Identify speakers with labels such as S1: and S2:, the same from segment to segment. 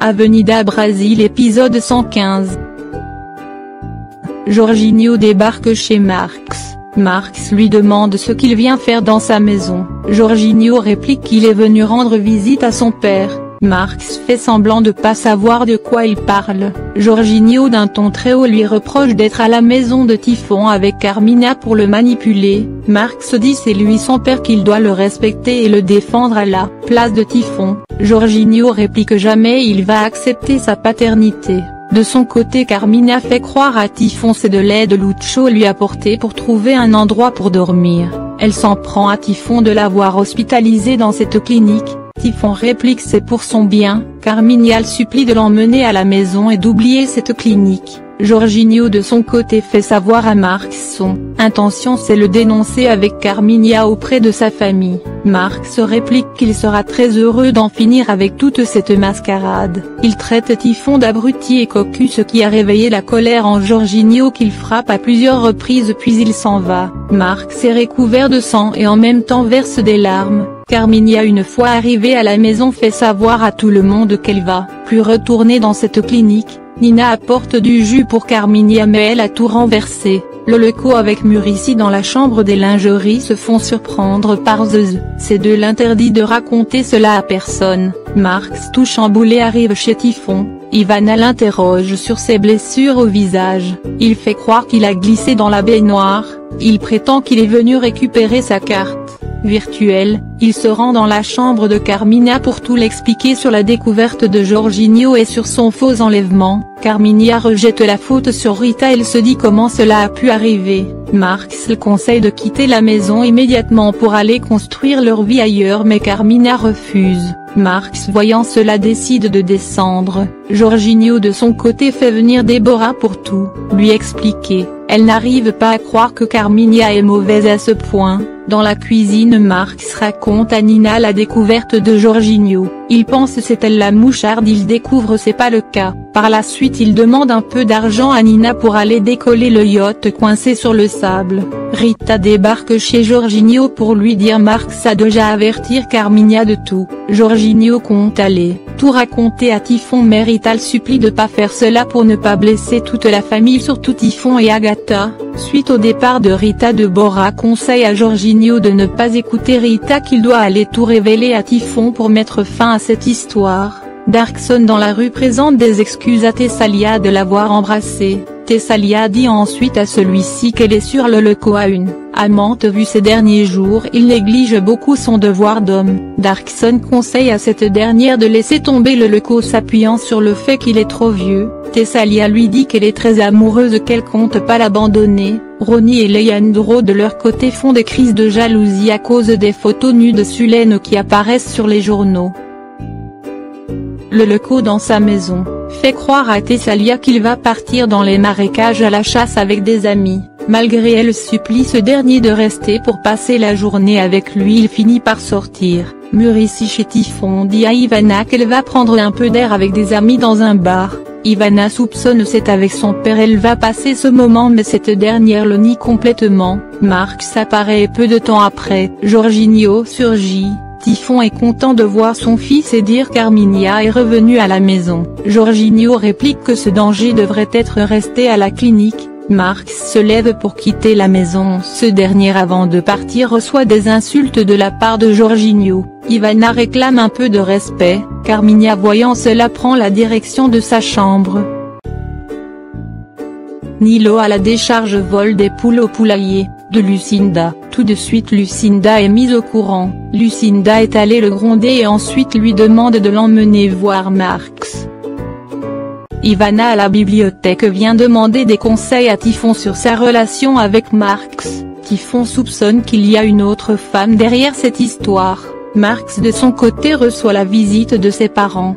S1: Avenida Brasil épisode 115. Jorginho débarque chez Marx. Marx lui demande ce qu'il vient faire dans sa maison. Jorginho réplique qu'il est venu rendre visite à son père. Marx fait semblant de pas savoir de quoi il parle. Jorginho d'un ton très haut lui reproche d'être à la maison de Typhon avec Carmina pour le manipuler. Marx dit c'est lui son père qu'il doit le respecter et le défendre à la place de Typhon. Jorginho réplique que jamais il va accepter sa paternité. De son côté Carmina fait croire à Typhon c'est de l'aide Lucho lui apporter pour trouver un endroit pour dormir. Elle s'en prend à Typhon de l'avoir hospitalisé dans cette clinique. Typhon réplique c'est pour son bien, Carmina le supplie de l'emmener à la maison et d'oublier cette clinique. Jorginho de son côté fait savoir à Marx son intention c'est le dénoncer avec Carmina auprès de sa famille. Marx réplique qu'il sera très heureux d'en finir avec toute cette mascarade. Il traite Typhon d'abruti et cocu ce qui a réveillé la colère en Jorginho qu'il frappe à plusieurs reprises puis il s'en va. Marx est recouvert de sang et en même temps verse des larmes. Carmina une fois arrivée à la maison fait savoir à tout le monde qu'elle va plus retourner dans cette clinique. Nina apporte du jus pour Carmina mais elle a tout renversé. Loleko avec Muricy dans la chambre des lingeries se font surprendre par Zeus. Ces deux l'interdit de raconter cela à personne. Marx tout chamboulé arrive chez Typhon. Ivana l'interroge sur ses blessures au visage. Il fait croire qu'il a glissé dans la baignoire. Il prétend qu'il est venu récupérer sa carte virtuelle. Il se rend dans la chambre de Carmina pour tout l'expliquer sur la découverte de Jorginho et sur son faux enlèvement. Carmina rejette la faute sur Rita. Elle se dit comment cela a pu arriver. Marx le conseille de quitter la maison immédiatement pour aller construire leur vie ailleurs mais Carmina refuse. Marx voyant cela décide de descendre. Jorginho de son côté fait venir Déborah pour tout lui expliquer. Elle n'arrive pas à croire que Carmina est mauvaise à ce point. Dans la cuisine Marx raconte à Nina la découverte de Jorginho. Il pense c'est elle la moucharde, il découvre c'est pas le cas. Par la suite il demande un peu d'argent à Nina pour aller décoller le yacht coincé sur le sable. Rita débarque chez Jorginho pour lui dire Marx a déjà avertir Carmina de tout. Jorginho compte aller tout raconter à Typhon mais Rita le supplie de pas faire cela pour ne pas blesser toute la famille surtout Typhon et Agatha. Suite au départ de Rita, Déborah conseille à Jorginho de ne pas écouter Rita qu'il doit aller tout révéler à Typhon pour mettre fin à cette histoire. Darkson dans la rue présente des excuses à Thessalia de l'avoir embrassé. Thessalia dit ensuite à celui-ci qu'elle est sur Loleko a une amante vu ces derniers jours il néglige beaucoup son devoir d'homme. Darkson conseille à cette dernière de laisser tomber Loleko s'appuyant sur le fait qu'il est trop vieux. Thessalia lui dit qu'elle est très amoureuse qu'elle compte pas l'abandonner. Ronnie et Leandro de leur côté font des crises de jalousie à cause des photos nues de Sulène qui apparaissent sur les journaux. Loleko dans sa maison, fait croire à Thessalia qu'il va partir dans les marécages à la chasse avec des amis. Malgré elle supplie ce dernier de rester pour passer la journée avec lui il finit par sortir. Muricy chez Typhon dit à Ivana qu'elle va prendre un peu d'air avec des amis dans un bar. Ivana soupçonne c'est avec son père elle va passer ce moment mais cette dernière le nie complètement. Marx apparaît peu de temps après. Jorginho surgit. Typhon est content de voir son fils et dire Carmina est revenu à la maison. Jorginho réplique que ce danger devrait être resté à la clinique. Marx se lève pour quitter la maison. Ce dernier avant de partir reçoit des insultes de la part de Jorginho. Ivana réclame un peu de respect. Carmina voyant cela prend la direction de sa chambre. Nilo à la décharge vole des poules au poulailler de Lucinda. Tout de suite Lucinda est mise au courant. Lucinda est allée le gronder et ensuite lui demande de l'emmener voir Marx. Ivana à la bibliothèque vient demander des conseils à Typhon sur sa relation avec Marx. Typhon soupçonne qu'il y a une autre femme derrière cette histoire. Marx de son côté reçoit la visite de ses parents.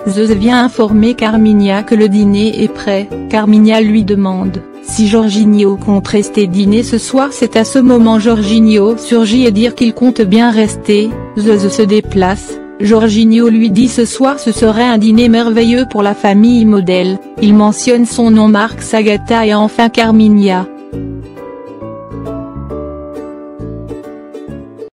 S1: Zeus vient informer Carmina que le dîner est prêt. Carmina lui demande si Jorginho compte rester dîner ce soir. C'est à ce moment Jorginho surgit et dire qu'il compte bien rester. Zeus se déplace. Jorginho lui dit ce soir ce serait un dîner merveilleux pour la famille modèle. Il mentionne son nom Marx, Agatha et enfin Carmina.